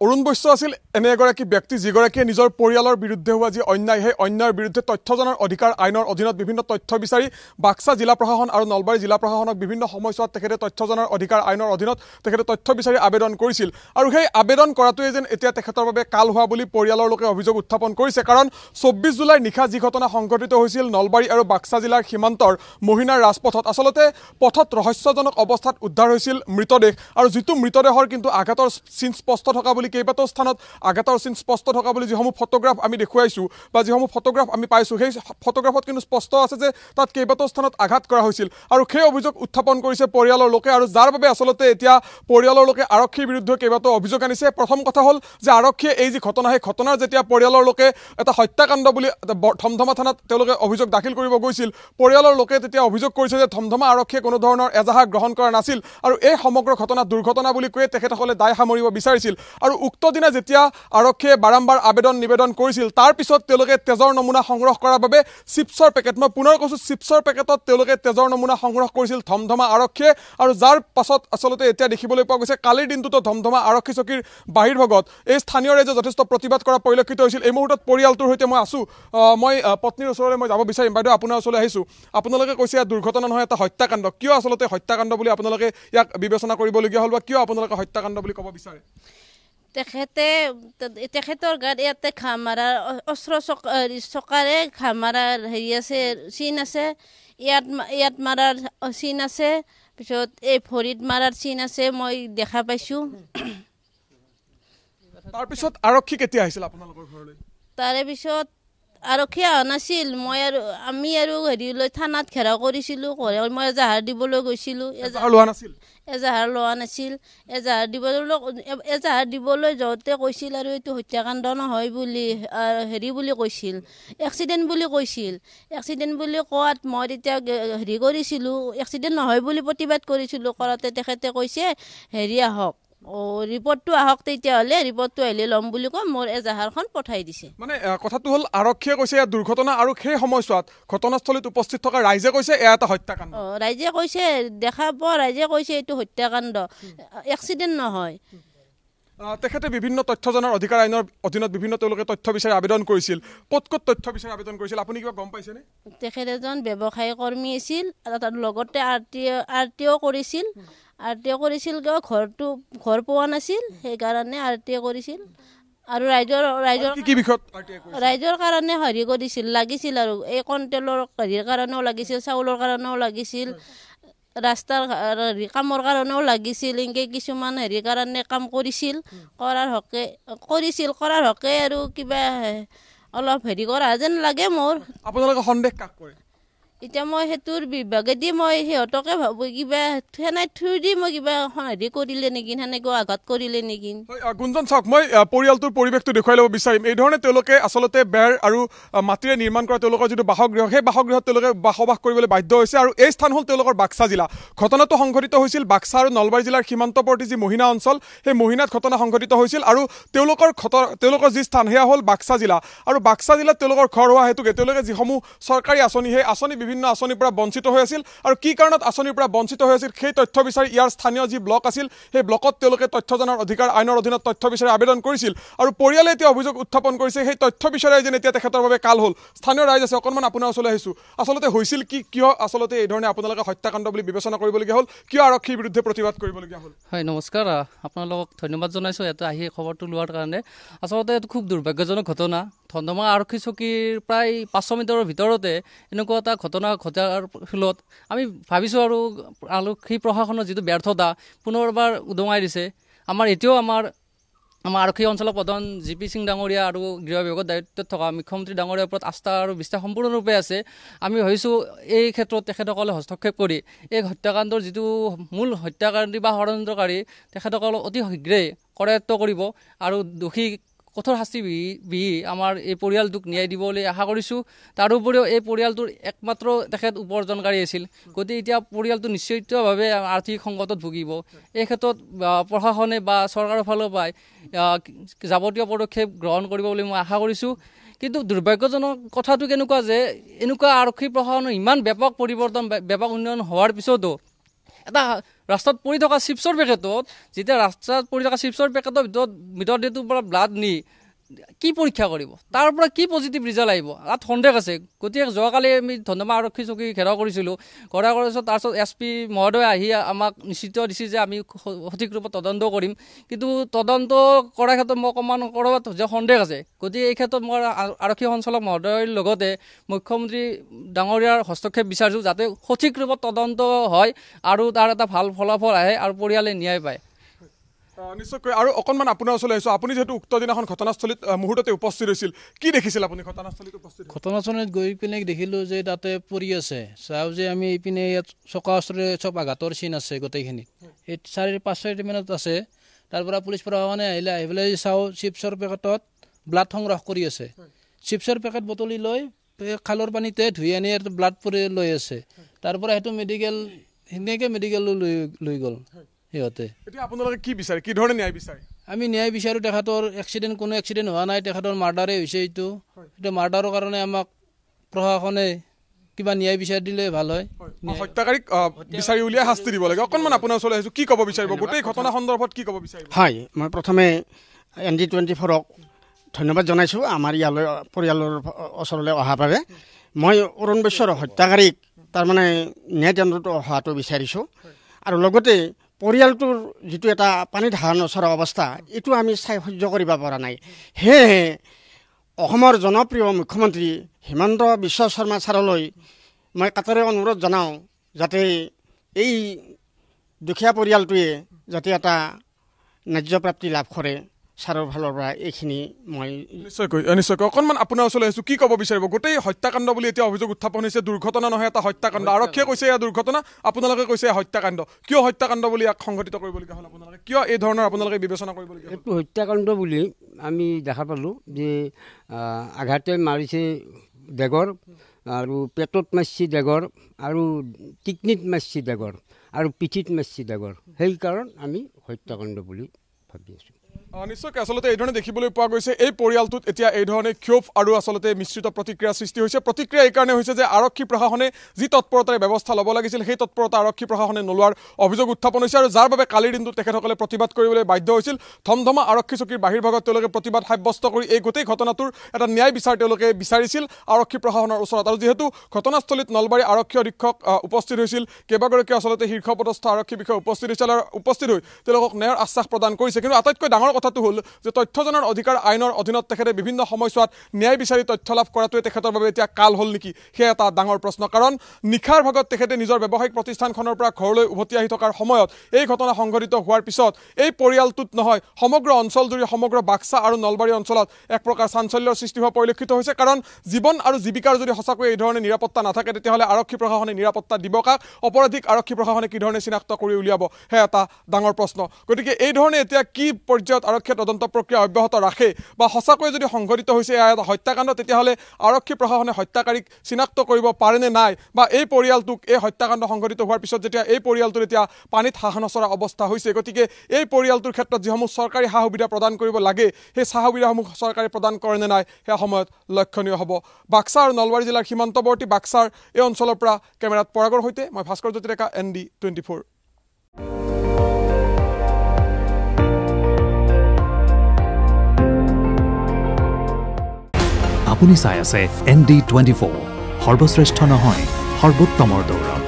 অৰুণ বৈশ্য আছিল এনে এগৰাকী ব্যক্তি যিগৰাকীয়ে নিজৰ পৰিয়ালৰ বিৰুদ্ধে হোৱা যি অন্যায় সেই অন্যায়ৰ বিৰুদ্ধে তথ্য জনাৰ অধিকাৰ আইনৰ অধীনত বিভিন্ন তথ্য বিচাৰি বাক্সা জিলা প্ৰশাসন আৰু নলবাৰী জিলা প্ৰশাসনক বিভিন্ন সময়ছোৱাত তেখেতে তথ্য জনাৰ অধিকাৰ আইনৰ অধীনত তেখেতে তথ্য বিচাৰি আবেদন কৰিছিল আৰু সেই আবেদন কৰাটোৱে যেন এতিয়া তেখেতৰ বাবে কাল হোৱা বুলি পৰিয়ালৰ লোকে অভিযোগ উত্থাপন কৰিছে কাৰণ 24 জুলাইৰ নিশা যি ঘটনা সংঘটিত হৈছিল নলবাৰী আৰু বাক্সা জিলাৰ সীমান্তৰ মহিনাৰ ৰাজপথত আচলতে পথত ৰহস্যজনক অৱস্থাত উদ্ধাৰ হৈছিল মৃতদেহ আৰু যিটো মৃতদেহৰ কিন্তু আঘাতৰ চিন স্পষ্ট থকা বুলি কেইবাটাও স্থানত আঘাতৰ চিন স্পষ্ট থকা বুলি যিসমূহ ফটোগ্ৰাফ আমি দেখুৱাইছোঁ বা যিসমূহ ফটোগ্ৰাফ আমি পাইছোঁ সেই ফটোগ্ৰাফত কিন্তু স্পষ্ট আছে যে তাত কেইবাটাও স্থানত আঘাত কৰা হৈছিল আৰু সেই অভিযোগ উত্থাপন কৰিছে পৰিয়ালৰ লোকে আৰু যাৰ বাবে আচলতে এতিয়া পৰিয়ালৰ লোকে আৰক্ষীৰ বিৰুদ্ধে কেইবাটাও অভিযোগ আনিছে প্ৰথম কথা হ'ল যে আৰক্ষীয়ে এই যি ঘটনা সেই ঘটনাৰ যেতিয়া পৰিয়ালৰ লোকে এটা হত্যাকাণ্ড বুলি ধমধমা থানাত তেওঁলোকে অভিযোগ দাখিল কৰিব গৈছিল পৰিয়ালৰ লোকে তেতিয়া অভিযোগ কৰিছে যে ধমধমা আৰক্ষীয়ে কোনো ধৰণৰ এজাহাৰ গ্ৰহণ কৰা নাছিল আৰু এই সমগ্ৰ ঘটনা দুৰ্ঘটনা বুলি কৈয়ে তেখেতসকলে দায় সামৰিব বিচাৰিছিল আৰু উক্ত দিনা যেতিয়া আৰক্ষীয়ে বাৰম্বাৰ আবেদন নিবেদন কৰিছিল তাৰ পিছত তেওঁলোকে তেজৰ নমুনা সংগ্ৰহ কৰাৰ বাবে চিপছৰ পেকেট মই পুনৰ কৈছোঁ চিপছৰ পেকেটত তেওঁলোকে তেজৰ নমুনা সংগ্ৰহ কৰিছিল ধমধমা আৰক্ষীয়ে আৰু যাৰ পাছত আচলতে এতিয়া দেখিবলৈ পোৱা গৈছে কালিৰ দিনটোতো ধমধমা আৰক্ষী চকীৰ বাহিৰভাগত এই স্থানীয় ৰাইজে যথেষ্ট প্ৰতিবাদ কৰা পৰিলক্ষিত হৈছিল এই মুহূৰ্তত পৰিয়ালটোৰ সৈতে মই আছোঁ মই পত্নীৰ ওচৰলৈ মই যাব বিচাৰিম বাইদেউ আপোনাৰ ওচৰলৈ আহিছোঁ আপোনালোকে কৈছে ইয়াত দুৰ্ঘটনা নহয় এটা হত্যাকাণ্ড কিয় আচলতে হত্যাকাণ্ড বুলি আপোনালোকে ইয়াক বিবেচনা কৰিবলগীয়া হ'ল বা কিয় আপোনালোকে হত্যাকাণ্ড বুলি ক'ব বিচাৰে তেখেতৰ গাত ইয়াতে ঘাঁ মাৰাৰ অস্ত্ৰ চকাৰে ঘাঁ মাৰাৰ হেৰি আছে চিন আছে ইয়াত মাৰাৰ চিন আছে পিছত এই ভৰিত মাৰাৰ চিন আছে মই দেখা পাইছোঁ তাৰপিছত আৰক্ষী কেতিয়া আহিছিল আপোনালোকৰ ঘৰলৈ তাৰে পিছত আৰক্ষী অহা নাছিল আমি আৰু হেৰিলৈ থানাত ঘেৰাও কৰিছিলোঁ মই এজাহাৰ দিবলৈ গৈছিলোঁ এজাহাৰ লোৱা নাছিল এজাহাৰ দিবলৈ যাওঁতে কৈছিল আৰু এইটো হত্যাকাণ্ড নহয় বুলি হেৰি বুলি কৈছিল এক্সিডেণ্ট বুলি কৈছিল এক্সিডেণ্ট বুলি কোৱাত মই তেতিয়া হেৰি কৰিছিলোঁ এক্সিডেণ্ট নহয় বুলি প্ৰতিবাদ কৰিছিলোঁ কৰাতে তেখেতে কৈছে হেৰি আহক ৰিপৰ্টটো আহক তেতিয়াহ'লে ৰিপৰ্টটো আহিলে ল'ম বুলি কৈ মোৰ এজাহাৰখন পঠাই দিছে মানে কথাটো হ'ল আৰক্ষীয়ে কৈছে এয়া দুৰ্ঘটনা আৰু সেই সময়ছোৱাত ঘটনাস্থলীত উপস্থিত থকা ৰাইজে কৈছে এয়া এটা হত্যাকাণ্ড ৰাইজে কৈছে দেখা পোৱা ৰাইজে কৈছে এইটো হত্যাকাণ্ড এক্সিডেণ্ট নহয় তেখেতে বিভিন্ন তথ্য জনাৰ অধিকাৰ আইনৰ অধীনত বিভিন্ন তেওঁলোকে তথ্য বিচাৰি আবেদন কৰিছিল ক'ত তথ্য বিচাৰি আবেদন কৰিছিল আপুনি কিবা গম পাইছেনে তেখেত এজন ব্যৱসায়ী কৰ্মী আছিল আৰু লগতে আৰটিঅ কৰিছিল ঘৰ পোৱা নাছিল সেইকাৰণে আৰটিঅ কৰিছিল আৰু ৰাইজৰ কাৰণে হেৰি কৰিছিল লাগিছিল আৰু এই কণ্ট্ৰলৰ হেৰিৰ কাৰণেও লাগিছিল চাউলৰ কাৰণেও লাগিছিল ৰাস্তাৰ কামৰ কাৰণেও লাগিছিল এনেকৈ কিছুমান হেৰিৰ কাৰণে কাম কৰিছিল কৰাৰ হকে আৰু কিবা অলপ হেৰি কৰা যেন লাগে মোৰ আপোনালোকে সন্দেহ কাক কৰে এতিয়া মই সেইটোৰ বিভাগেদি মই সিহঁতকে ভাবোঁ কিবা সেনাই থৈ দি মই কিবা হেৰি কৰিলে নেকি সেনেকৈ আঘাত কৰিলে নেকি গুঞ্জন চাওক মই পৰিয়ালটোৰ পৰিৱেশটো দেখুৱাই ল'ব বিচাৰিম এই ধৰণে তেওঁলোকে আচলতে বেৰ আৰু মাটিৰে নিৰ্মাণ কৰা তেওঁলোকৰ যিটো বাসগৃহ সেই বাসগৃহত তেওঁলোকে বসবাস কৰিবলৈ বাধ্য হৈছে আৰু এই স্থান হ'ল তেওঁলোকৰ বাক্সা জিলা ঘটনাটো সংঘটিত হৈছিল বাক্সা আৰু নলবাৰী জিলাৰ সীমান্তৱৰ্তী যি মহিনা অঞ্চল সেই মহিনাত ঘটনা সংঘটিত হৈছিল আৰু তেওঁলোকৰ যি স্থান সেয়া হ'ল বাক্সা জিলা আৰু বাক্সা জিলাত তেওঁলোকৰ ঘৰ হোৱা হেতুকে তেওঁলোকে যিসমূহ চৰকাৰী আঁচনি সেই আঁচনি বিভিন্ন আঁচনিৰ পৰা বঞ্চিত হৈ আছিল আৰু কি কাৰণত আঁচনিৰ পৰা বঞ্চিত হৈ আছিল সেই তথ্য বিচাৰি ইয়াৰ স্থানীয় যি ব্লক আছিল সেই ব্লকত তেওঁলোকে তথ্য জনাৰ অধিকাৰ আইনৰ অধীনত তথ্য বিচাৰি আবেদন কৰিছিল আৰু পৰিয়ালে এতিয়া অভিযোগ উত্থাপন কৰিছে সেই তথ্য বিচাৰি যেন এতিয়া তেখেতৰ বাবে কাল হ'ল স্থানীয় ৰাইজ আছে অকণমান আপোনাৰ ওচৰলৈ আহিছোঁ আচলতে হৈছিল কিয় আচলতে এই ধৰণে আপোনালোকে হত্যাকাণ্ড বুলি বিবেচনা কৰিবলগীয়া হ'ল কিয় আৰক্ষীৰ বিৰুদ্ধে প্ৰতিবাদ কৰিবলগীয়া হ'ল হয় নমস্কাৰ আপোনালোকক ধন্যবাদ জনাইছোঁ ইয়াতে আহি খবৰটো লোৱাৰ কাৰণে আচলতে এইটো খুব দুৰ্ভাগ্যজনক ঘটনা ধমধমা আৰক্ষী চকীৰ প্ৰায় 500 মিটাৰৰ ভিতৰতে এনেকুৱা এটা ঘটনা ঘটাৰ ফলত আমি ভাবিছোঁ আৰু আৰক্ষী প্ৰশাসনৰ যিটো ব্যৰ্থতা পুনৰবাৰ উদঙাই দিছে এতিয়াও আমাৰ আৰক্ষী অঞ্চলৰ প্ৰধান জি.পি. সিং ডাঙৰীয়া আৰু গৃহ বিভাগৰ দায়িত্বত থকা মুখ্যমন্ত্ৰী ডাঙৰীয়াৰ ওপৰত আস্থা আৰু বিশ্বাস সম্পূৰ্ণৰূপে আছে আমি ভাবিছোঁ এই ক্ষেত্ৰত তেখেতসকলে হস্তক্ষেপ কৰি এই হত্যাকাণ্ডৰ যিটো মূল হত্যাকাৰী বা ষড়যন্ত্ৰকাৰী তেখেতসকলক অতি শীঘ্ৰেই কৰায়ত্ব কৰিব আৰু দোষী কঠোৰ শাস্তি বিহি আমাৰ এই পৰিয়ালটোক ন্যায় দিবলৈ আশা কৰিছোঁ তাৰোপৰিও এই পৰিয়ালটোৰ একমাত্ৰ তেখেত উপাৰ্জনকাৰী আছিল গতিকে এতিয়া পৰিয়ালটো নিশ্চিতভাৱে আৰ্থিক সংকটত ভুগিব এই ক্ষেত্ৰত প্ৰশাসনে বা চৰকাৰৰ ফালৰ পৰাই যাৱতীয় পদক্ষেপ গ্ৰহণ কৰিব বুলি মই আশা কৰিছোঁ কিন্তু দুৰ্ভাগ্যজনক কথাটো কেনেকুৱা যে এনেকুৱা আৰক্ষী প্ৰশাসনৰ ইমান ব্যাপক পৰিৱৰ্তন ব্যাপক উন্নয়ন হোৱাৰ পিছতো এটা ৰাস্তাত পৰি থকা চিপছৰ পেকেটত যেতিয়া ৰাস্তাত পৰি থকা চিপছৰ পেকেটৰ ভিতৰত এইটোৰ পৰা ব্লাড নি কি পৰীক্ষা কৰিব, তাৰ পৰা কি পজিটিভ ৰিজাল্ট আহিব, তাত সন্দেহ আছে। গতিকে যোৱাকালি আমি ধনমা আৰক্ষী চকী ঘেৰাও কৰিছিলোঁ, কৰাৰ পিছত তাৰপিছত SP মহোদয় আহি আমাক নিশ্চিত দিছে যে আমি সঠিক ৰূপত তদন্ত কৰিম। কিন্তু তদন্ত কৰাৰ ক্ষেত্ৰত মই অকণমান ক'ৰবাত যে সন্দেহ আছে। গতিকে এই ক্ষেত্ৰত মই আৰক্ষী সঞ্চালক মহোদয়ৰ লগতে মুখ্যমন্ত্ৰী ডাঙৰীয়াৰ হস্তক্ষেপ বিচাৰিছোঁ, যাতে সঠিক ৰূপত তদন্ত হয় আৰু তাৰ এটা ভাল ফলাফল আহে আৰু পৰিয়ালে ন্যায় পায়। নিশ্চয়কৈ। আৰু অকণমান আপোনাৰ ওচৰলৈ আহিছোঁ, আপুনি যিহেতু উক্ত দিনাখন ঘটনাস্থলীত মুহূৰ্ততে উপস্থিত হৈছিল, কি দেখিছিল আপুনি ঘটনাস্থলীত উপস্থিত? ঘটনাস্থলীত গৈ পিনে দেখিলোঁ যে তাতে পৰি আছে। চাওঁ যে আমি এইপিনে ইয়াত চকা ওচৰে চব আঘাতৰ চিন আছে গোটেইখিনি। এই 4-5 মিনিট আছে। তাৰ পৰা পুলিচ প্ৰশাসনে আহি পেলাই চাওঁ চিপছৰ পেকেটত ব্লাড সংগ্ৰহ কৰি আছে। চিপছৰ পেকেট বটলি লৈ খালৰ পানীতে ধুই আনি ব্লাড পৰি লৈ আছে। তাৰ পৰা সেইটো সেনেকৈ মেডিকেললৈ লৈ গ'ল সিহঁতে। এতিয়া আপোনালোকে কি বিচাৰে, কি ধৰণে ন্যায় বিচাৰে? আমি ন্যায় বিচাৰোঁ। তেখেতৰ কোনো এক্সিডেণ্ট হোৱা নাই, তেখেতৰ মাৰ্ডাৰে হৈছে। এইটো মাৰ্ডাৰৰ কাৰণে আমাক প্ৰশাসনে কিবা ন্যায় বিচাৰি দিলে ভাল হয়। হত্যাকাৰীক বিচাৰি উলিয়াই শাস্তি দিব লাগে। অকণমান আপোনাৰ ওচৰলৈ আহিছোঁ, কি ক'ব বিচাৰিব গোটেই ঘটনা সন্দৰ্ভত, কি ক'ব বিচাৰিব? হয়, মই প্ৰথমে ND24ক ধন্যবাদ জনাইছোঁ আমাৰ ইয়ালৈ পৰিয়ালৰ ওচৰলৈ অহাৰ বাবে। মই অৰুণ বৈশ্যৰ হত্যাকাৰীক তাৰমানে ন্যায় দণ্ড হোৱাটো বিচাৰিছোঁ। আৰু লগতে পৰিয়ালটোৰ যিটো এটা পানী ধাৰা নচৰা অৱস্থা, এইটো আমি চাই সহ্য কৰিব পৰা নাই। সেয়েহে অসমৰ জনপ্ৰিয় মুখ্যমন্ত্ৰী হিমন্ত বিশ্ব শৰ্মা ছাৰলৈ মই কাটৰে অনুৰোধ জনাওঁ, যাতে এই দুখীয়া পৰিয়ালটোৱে যাতে এটা ন্যায্যপ্ৰাপ্তি লাভ কৰে। ছাৰৰ ফালৰ পৰা এইখিনি মই নিশ্চয়কৈ। অকণমান আপোনাৰ ওচৰলৈ আহিছোঁ, কি ক'ব বিচাৰিব? গোটেই হত্যাকাণ্ড বুলি এতিয়া অভিযোগ উত্থাপন হৈছে, দুৰ্ঘটনা নহয়, এটা হত্যাকাণ্ড। আৰক্ষীয়ে কৈছে এয়া দুৰ্ঘটনা, আপোনালোকে কৈছে এয়া হত্যাকাণ্ড। কিয় হত্যাকাণ্ড বুলি ইয়াক সংঘটিত কৰিবলগীয়া হ'ল আপোনালোকে? কিয় এই ধৰণৰ আপোনালোকে বিবেচনা কৰিবলগীয়া? এইটো হত্যাকাণ্ড বুলি আমি দেখা পালোঁ যে আঘাতে মাৰিছে ডেগৰ, আৰু পেটত মাৰিছে ডেগৰ, আৰু টিকনিত মাৰিছে ডেগৰ, আৰু পিঠিত মাৰিছে ডেগৰ। সেইকাৰণ আমি হত্যাকাণ্ড বুলি ভাবি আছোঁ। নিশ্চয়কৈ। আচলতে এই ধৰণে দেখিবলৈ পোৱা গৈছে এই পৰিয়ালটোত এতিয়া এই ধৰণে ক্ষোভ আৰু আচলতে মিশ্ৰিত প্ৰতিক্ৰিয়াৰ সৃষ্টি হৈছে। প্ৰতিক্ৰিয়া এইকাৰণে হৈছে যে আৰক্ষী প্ৰশাসনে যি তৎপৰতাৰে ব্যৱস্থা ল'ব লাগিছিল, সেই তৎপৰতা আৰক্ষী প্ৰশাসনে নোলোৱাৰ অভিযোগ উত্থাপন হৈছে। আৰু যাৰ বাবে কালিৰ দিনটোত তেখেতসকলে প্ৰতিবাদ কৰিবলৈ বাধ্য হৈছিল। ধমধমা আৰক্ষী চকীৰ বাহিৰভাগত তেওঁলোকে প্ৰতিবাদ সাব্যস্ত কৰি এই গোটেই ঘটনাটোৰ এটা ন্যায় বিচাৰ তেওঁলোকে বিচাৰিছিল আৰক্ষী প্ৰশাসনৰ ওচৰত। আৰু যিহেতু ঘটনাস্থলীত নলবাৰী আৰক্ষী অধীক্ষক উপস্থিত হৈছিল, কেইবাগৰাকীও আচলতে শীৰ্ষপদস্থ আৰক্ষী বিষয়া উপস্থিত হৈছিল আৰু উপস্থিত হৈ তেওঁলোকক ন্যায়ৰ আশ্বাস প্ৰদান কৰিছে। কিন্তু আটাইতকৈ ডাঙৰ কথাটো হ'ল যে তথ্য জনাৰ অধিকাৰ আইনৰ অধীনত তেখেতে বিভিন্ন সময়ছোৱাত ন্যায় বিচাৰি তথ্য লাভ কৰাটোৱে তেখেতৰ বাবে এতিয়া কাল হ'ল নেকি, সেয়া এটা ডাঙৰ প্ৰশ্ন। কাৰণ নিশাৰ ভাগত তেখেতে নিজৰ ব্যৱসায়িক প্ৰতিষ্ঠানখনৰ পৰা ঘৰলৈ উভতি আহি থকাৰ সময়ত এই ঘটনা সংঘটিত হোৱাৰ পিছত এই পৰিয়ালটোত নহয়, সমগ্ৰ অঞ্চলজুৰি, সমগ্ৰ বাক্সা আৰু নলবাৰী অঞ্চলত এক প্ৰকাৰ চাঞ্চল্যৰ সৃষ্টি হোৱা পৰিলক্ষিত হৈছে। কাৰণ জীৱন আৰু জীৱিকাৰ যদি সঁচাকৈ এই ধৰণে নিৰাপত্তা নাথাকে, তেতিয়াহ'লে আৰক্ষী প্ৰশাসনে নিৰাপত্তা দিব কাক? অপৰাধীক আৰক্ষী প্ৰশাসনে কি ধৰণে চিনাক্ত কৰি উলিয়াব, সেয়া এটা ডাঙৰ প্ৰশ্ন। গতিকে এই ধৰণে এতিয়া কি পৰ্যায়ত আৰক্ষীয়ে তদন্ত প্ৰক্ৰিয়া অব্যাহত ৰাখে, বা সঁচাকৈ যদি সংঘটিত হৈছে এয়া এটা হত্যাকাণ্ড, তেতিয়াহ'লে আৰক্ষী প্ৰশাসনে হত্যাকাৰীক চিনাক্ত কৰিব পাৰেনে নাই, বা এই পৰিয়ালটোক এই হত্যাকাণ্ড সংঘটিত হোৱাৰ পিছত যেতিয়া এই পৰিয়ালটোৰ এতিয়া পানীত হাঁহ নচৰা অৱস্থা হৈছে, গতিকে এই পৰিয়ালটোৰ ক্ষেত্ৰত যিসমূহ চৰকাৰী সা সুবিধা প্ৰদান কৰিব লাগে, সেই সা সুবিধাসমূহ চৰকাৰে প্ৰদান কৰেনে নাই, সেয়া সময়ত লক্ষণীয় হ'ব। বাক্সা আৰু নলবাৰী জিলাৰ সীমান্তৱৰ্তী বাক্সাৰ এই অঞ্চলৰ পৰা কেমেৰাত পৰাগৰ সৈতে মই ভাস্কৰ জ্যোতি ডেকা, ND24। আপুনি চাই আছে ND24, সৰ্বশ্ৰেষ্ঠ নহয়, সৰ্বোত্তমৰ দৌৰ।